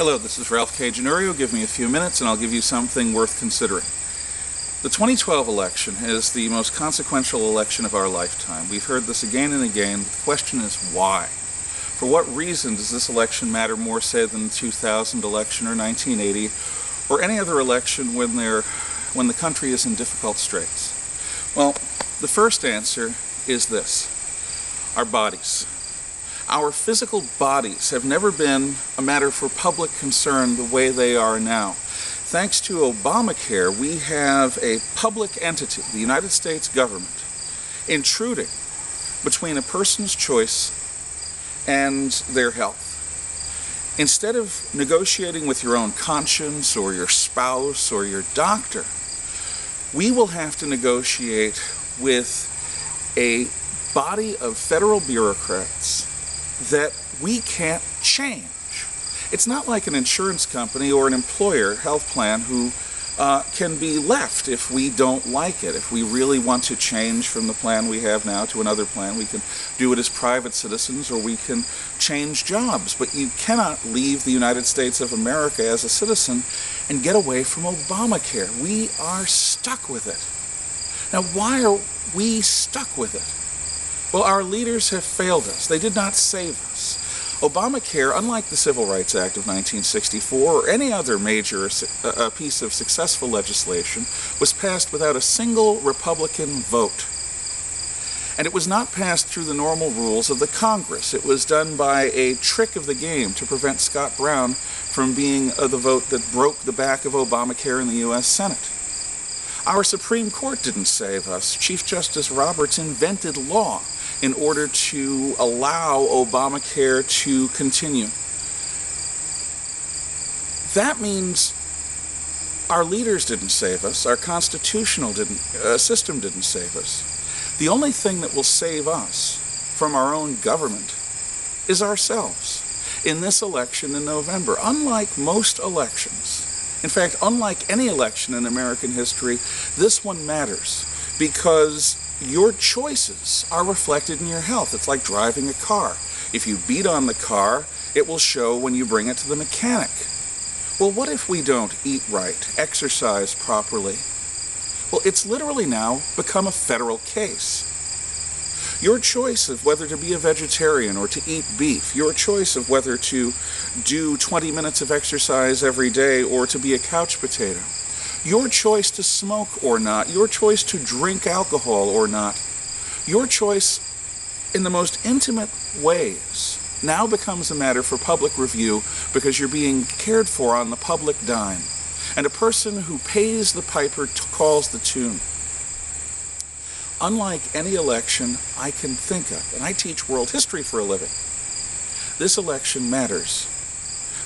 Hello, this is Ralph K.Ginorio. Give me a few minutes and I'll give you something worth considering. The 2012 election is the most consequential election of our lifetime. We've heard this again and again. The question is why? For what reason does this election matter more, say, than the 2000 election or 1980 or any other election when the country is in difficult straits? Well, the first answer is this: our bodies. Our physical bodies have never been a matter for public concern the way they are now. Thanks to Obamacare, we have a public entity, the United States government, intruding between a person's choice and their health. Instead of negotiating with your own conscience or your spouse or your doctor, we will have to negotiate with a body of federal bureaucrats that we can't change. It's not like an insurance company or an employer health plan who can be left if we don't like it. If we really want to change from the plan we have now to another plan, we can do it as private citizens or we can change jobs. But you cannot leave the United States of America as a citizen and get away from Obamacare. We are stuck with it. Now, why are we stuck with it? Well, our leaders have failed us. They did not save us. Obamacare, unlike the Civil Rights Act of 1964 or any other major piece of successful legislation, was passed without a single Republican vote. And it was not passed through the normal rules of the Congress. It was done by a trick of the game to prevent Scott Brown from being the vote that broke the back of Obamacare in the U.S. Senate. Our Supreme Court didn't save us. Chief Justice Roberts invented law in order to allow Obamacare to continue. That means our leaders didn't save us, our constitutional system didn't save us. The only thing that will save us from our own government is ourselves in this election in November. Unlike most elections, in fact, unlike any election in American history, this one matters because your choices are reflected in your health. It's like driving a car. If you beat on the car, it will show when you bring it to the mechanic. Well, what if we don't eat right, exercise properly? Well, it's literally now become a federal case. Your choice of whether to be a vegetarian or to eat beef, your choice of whether to do 20 minutes of exercise every day or to be a couch potato, your choice to smoke or not, your choice to drink alcohol or not, your choice in the most intimate ways now becomes a matter for public review because you're being cared for on the public dime. And a person who pays the piper calls the tune. Unlike any election I can think of, and I teach world history for a living, this election matters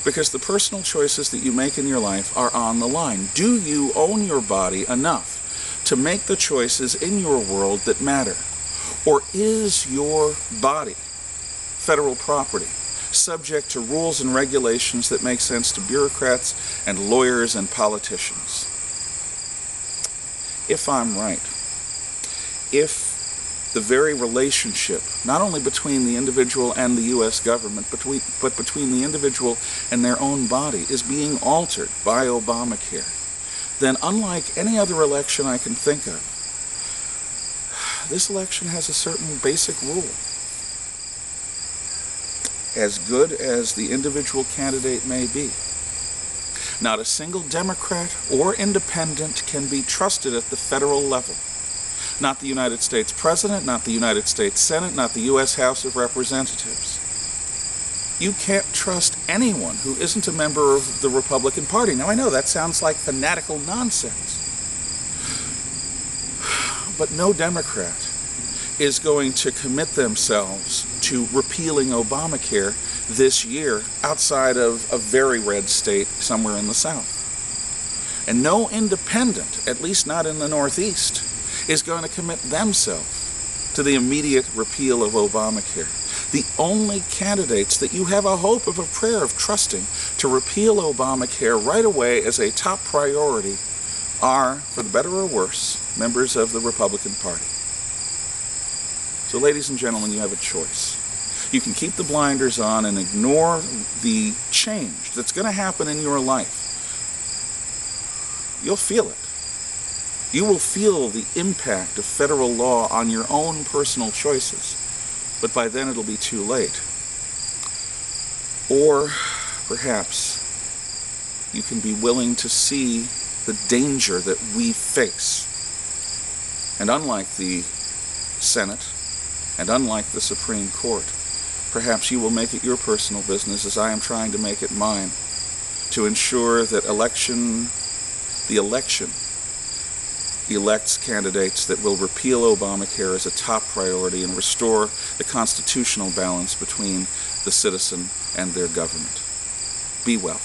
because the personal choices that you make in your life are on the line. Do you own your body enough to make the choices in your world that matter? Or is your body federal property, subject to rules and regulations that make sense to bureaucrats and lawyers and politicians? If I'm right, if the very relationship, not only between the individual and the U.S. government, but between the individual and their own body is being altered by Obamacare, then unlike any other election I can think of, this election has a certain basic rule. As good as the individual candidate may be, not a single Democrat or independent can be trusted at the federal level. Not the United States President, not the United States Senate, not the U.S. House of Representatives. You can't trust anyone who isn't a member of the Republican Party. Now, I know that sounds like fanatical nonsense. But no Democrat is going to commit themselves to repealing Obamacare this year outside of a very red state somewhere in the South. And no independent, at least not in the Northeast, is going to commit themselves to the immediate repeal of Obamacare. The only candidates that you have a hope of, a prayer of trusting to repeal Obamacare right away as a top priority are, for the better or worse, members of the Republican Party. So, ladies and gentlemen, you have a choice. You can keep the blinders on and ignore the change that's going to happen in your life, you'll feel it. You will feel the impact of federal law on your own personal choices, but by then it'll be too late. Or perhaps you can be willing to see the danger that we face. And unlike the Senate, and unlike the Supreme Court, perhaps you will make it your personal business, as I am trying to make it mine, to ensure that the election elects candidates that will repeal Obamacare as a top priority and restore the constitutional balance between the citizen and their government. Be well.